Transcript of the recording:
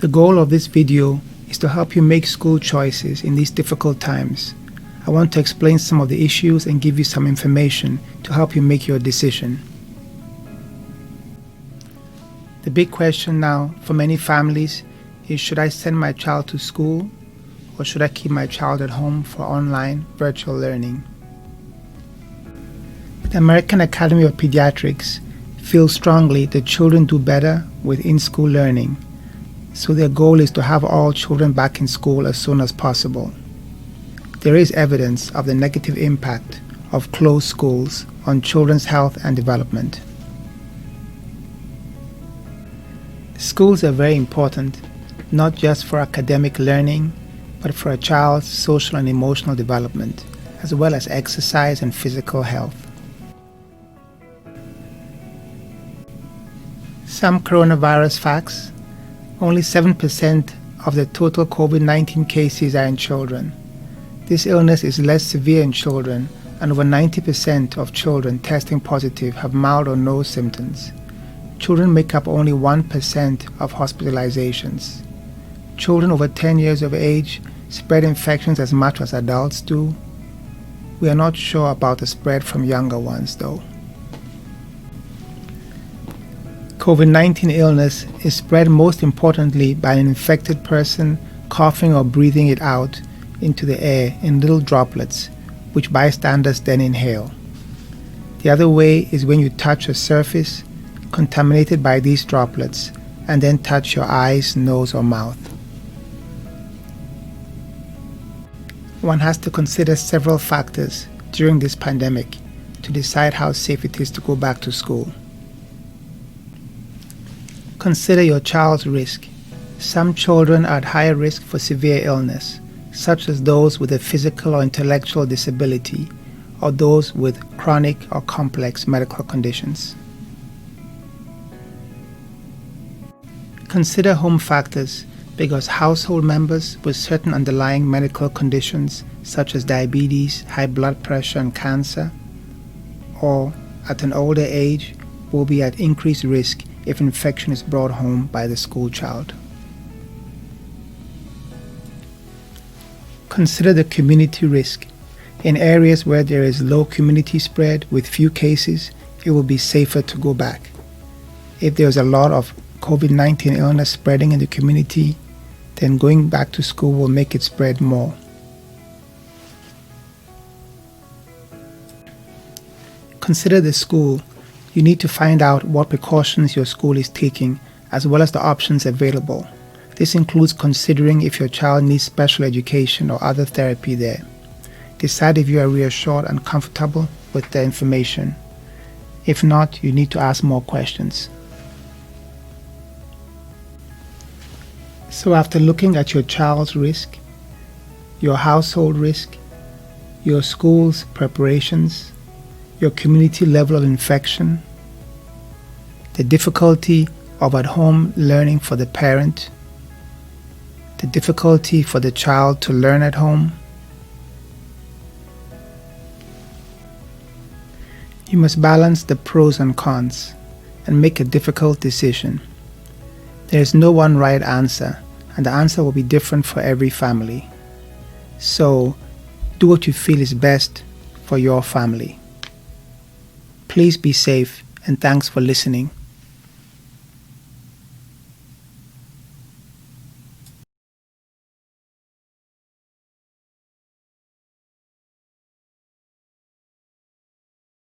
The goal of this video is to help you make school choices in these difficult times. I want to explain some of the issues and give you some information to help you make your decision. The big question now for many families is, should I send my child to school or should I keep my child at home for online virtual learning? The American Academy of Pediatrics feels strongly that children do better with in-school learning, so their goal is to have all children back in school as soon as possible. There is evidence of the negative impact of closed schools on children's health and development. Schools are very important, not just for academic learning, but for a child's social and emotional development, as well as exercise and physical health. Some coronavirus facts: only 7% of the total COVID-19 cases are in children. This illness is less severe in children, and over 90% of children testing positive have mild or no symptoms. Children make up only 1% of hospitalizations. Children over 10 years of age spread infections as much as adults do. We are not sure about the spread from younger ones, though. COVID-19 illness is spread most importantly by an infected person coughing or breathing it out into the air in little droplets, which bystanders then inhale. The other way is when you touch a surface contaminated by these droplets and then touch your eyes, nose, or mouth. One has to consider several factors during this pandemic to decide how safe it is to go back to school. Consider your child's risk. Some children are at higher risk for severe illness, such as those with a physical or intellectual disability, or those with chronic or complex medical conditions. Consider home factors, because household members with certain underlying medical conditions, such as diabetes, high blood pressure, and cancer, or at an older age, will be at increased risk if infection is brought home by the school child. Consider the community risk. In areas where there is low community spread with few cases, it will be safer to go back. If there is a lot of COVID-19 illness spreading in the community, then going back to school will make it spread more. Consider the school. You need to find out what precautions your school is taking, as well as the options available. This includes considering if your child needs special education or other therapy there. Decide if you are reassured and comfortable with the information. If not, you need to ask more questions. So after looking at your child's risk, your household risk, your school's preparations, your community level of infection, the difficulty of at-home learning for the parent, the difficulty for the child to learn at home, you must balance the pros and cons and make a difficult decision. There is no one right answer, and the answer will be different for every family. So, do what you feel is best for your family. Please be safe, and thanks for listening.